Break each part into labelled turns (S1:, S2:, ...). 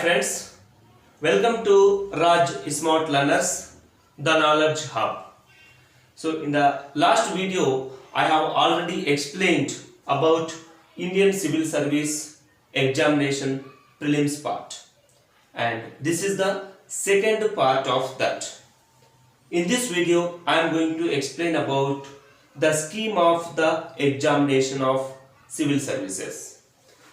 S1: friends, welcome to Raj Smart Learners, the Knowledge Hub. So in the last video, I have already explained about Indian Civil Service examination prelims part, and this is the second part of that. In this video, I am going to explain about the scheme of the examination of civil services.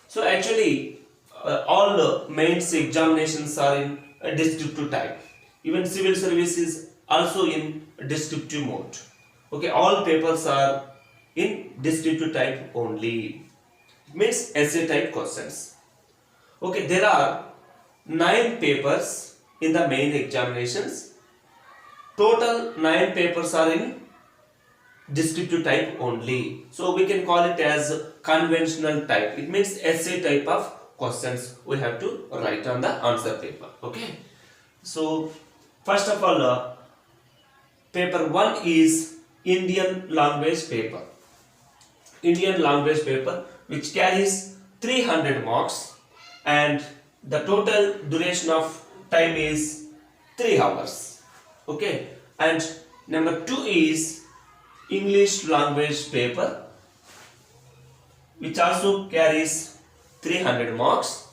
S1: So actually, all the mains examinations are in a descriptive type. Even civil service is also in descriptive mode. Okay, all papers are in descriptive type only. It means essay type questions. Okay, there are 9 papers in the main examinations. Total 9 papers are in descriptive type only. So we can call it as conventional type. It means essay type of questions we have to write on the answer paper. Okay. So first of all, paper 1 is Indian language paper. Indian language paper which carries 300 marks and the total duration of time is 3 hours. Okay. And number 2 is English language paper which also carries 300 marks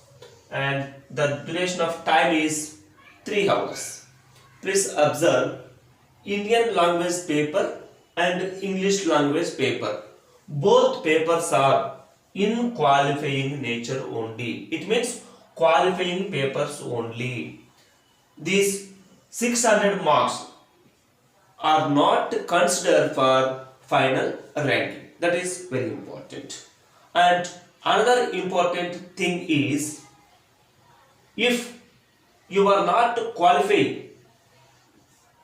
S1: and the duration of time is 3 hours. Please observe, Indian language paper and English language paper, both papers are in qualifying nature only. It means qualifying papers only. These 600 marks are not considered for final ranking. That is very important. And another important thing is, if you are not qualified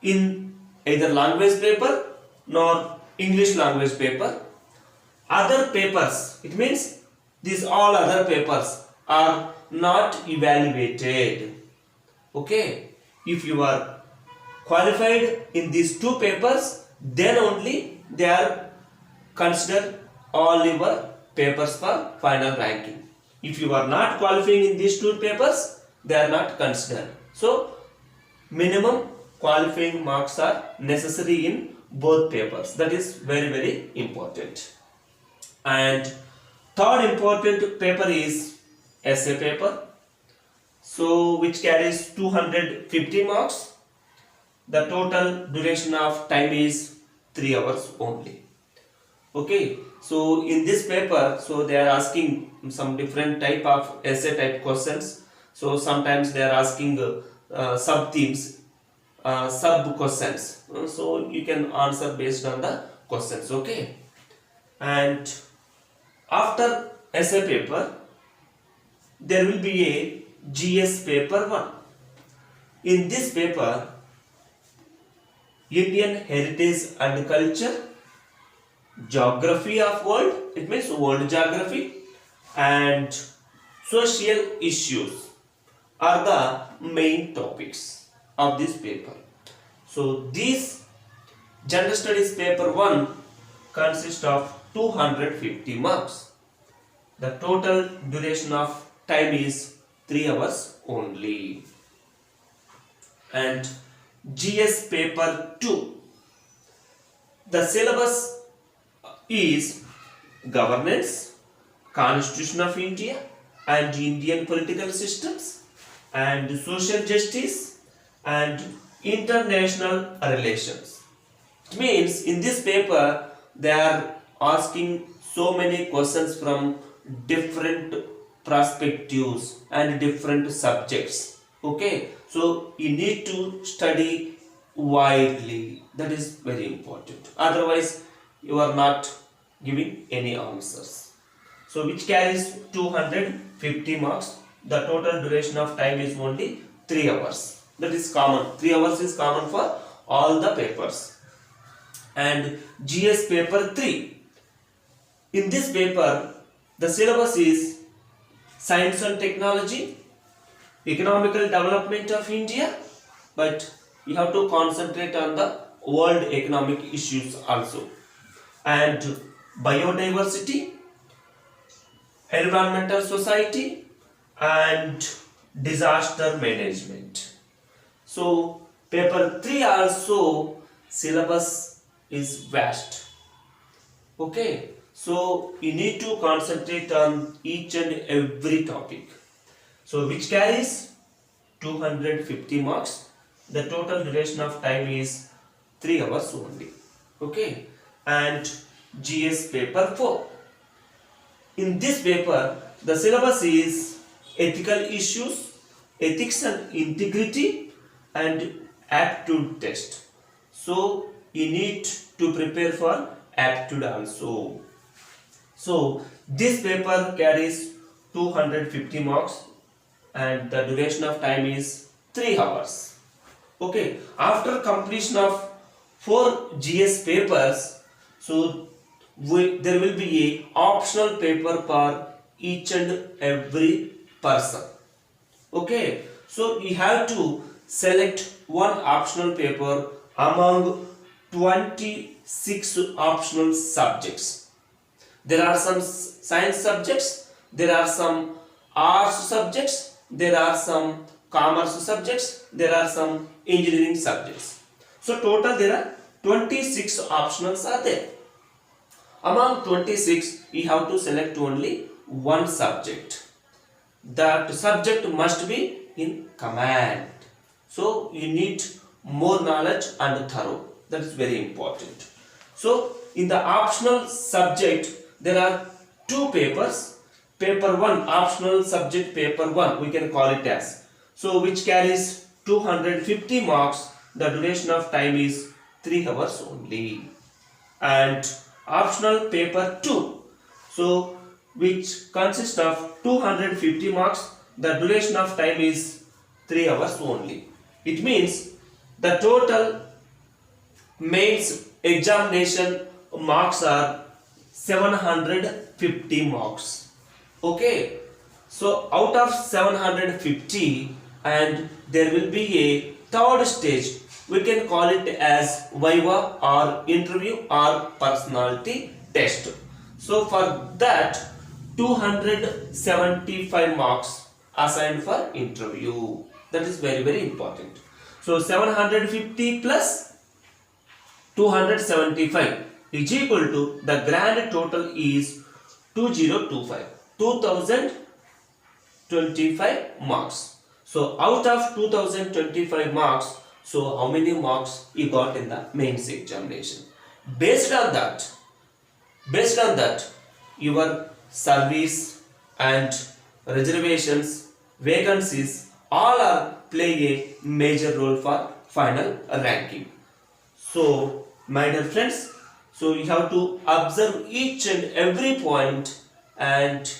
S1: in either language paper nor English language paper, other papers, it means these all other papers are not evaluated. Okay, if you are qualified in these 2 papers, then only they are considered all your papers for final ranking. If you are not qualifying in these 2 papers, they are not considered. So minimum qualifying marks are necessary in both papers. That is very important. And third important paper is essay paper, so which carries 250 marks. The total duration of time is 3 hours only. Okay, so in this paper, so they are asking some different type of essay type questions. So sometimes they are asking sub themes, sub questions. So you can answer based on the questions. Okay, and after essay paper, there will be a GS paper 1. In this paper, Indian heritage and culture, geography of world, it means world geography, and social issues are the main topics of this paper. So this general studies paper 1 consists of 250 marks. The total duration of time is 3 hours only. And GS paper 2, the syllabus is governance, Constitution of India and Indian political systems, and social justice and international relations. It means in this paper they are asking so many questions from different perspectives and different subjects. Okay, so you need to study widely. That is very important. Otherwise, you are not giving any answers. So, which carries 250 marks. The total duration of time is only 3 hours. That is common. 3 hours is common for all the papers. And GS paper 3. In this paper, the syllabus is Science and Technology, Economical Development of India, but you have to concentrate on the world economic issues also, and biodiversity, environmental society, and disaster management. So paper 3 also syllabus is vast. Okay, so you need to concentrate on each and every topic. So which carries 250 marks. The total duration of time is 3 hours only. Okay, and GS paper 4. In this paper, the syllabus is ethical issues, ethics and integrity, and aptitude test. So you need to prepare for aptitude also. So this paper carries 250 marks and the duration of time is 3 hours. Okay, after completion of 4 GS papers, so there will be a optional paper for each and every person. Okay, so you have to select one optional paper among 26 optional subjects. There are some science subjects, there are some arts subjects, there are some commerce subjects, there are some engineering subjects. So total there are 26 optionals are there. Among 26, you have to select only one subject. That subject must be in command. So you need more knowledge and thorough. That is very important. So in the optional subject, there are 2 papers. Paper 1, optional subject paper 1, we can call it as. So which carries 250 marks. The duration of time is 3 hours only. And optional paper 2, so which consists of 250 marks. The duration of time is 3 hours only. It means the total mains examination marks are 750 marks. Okay, so out of 750, and there will be a third stage, we can call it as viva or interview or personality test. So for that 275 marks assigned for interview. That is very important. So 750 plus 275 is equal to, the grand total is 2025 marks. So out of 2025 marks, so how many marks you got in the mains examination? Based on that, your service and reservations, vacancies, all are play a major role for final ranking. So my dear friends, so you have to observe each and every point and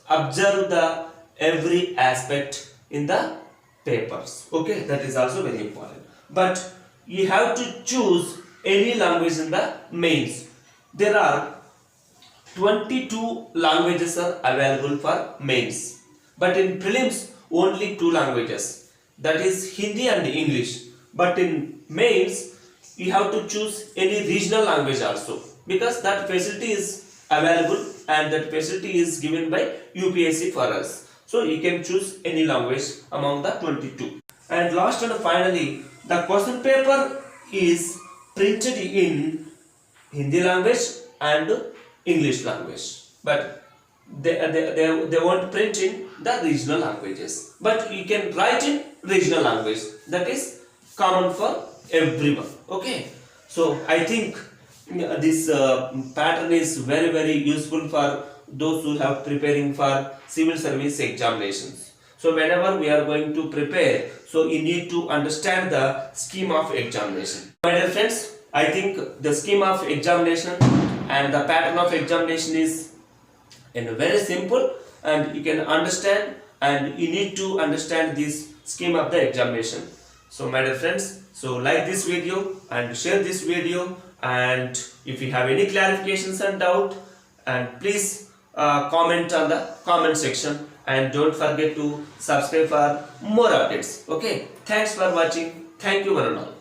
S1: observe the every aspect in the papers. Okay, that is also very important. But you have to choose any language in the mains. There are 22 languages are available for mains, but in prelims only 2 languages, that is Hindi and English. But in mains you have to choose any regional language also, because that facility is available and that facility is given by UPSC for us. So you can choose any language among the 22. And last and finally, the question paper is printed in Hindi language and English language, but they won't print in the regional languages, but you can write in regional language. That is common for everyone. Okay, so I think this pattern is very useful for those who have preparing for civil service examinations. So whenever we are going to prepare, so you need to understand the scheme of examination. My dear friends, I think the scheme of examination and the pattern of examination is very simple, and you can understand, and you need to understand this scheme of the examination. So my dear friends, so like this video and share this video, and if you have any clarifications and doubt, and please comment on the comment section, and don't forget to subscribe for more updates. Okay, thanks for watching. Thank you one and all.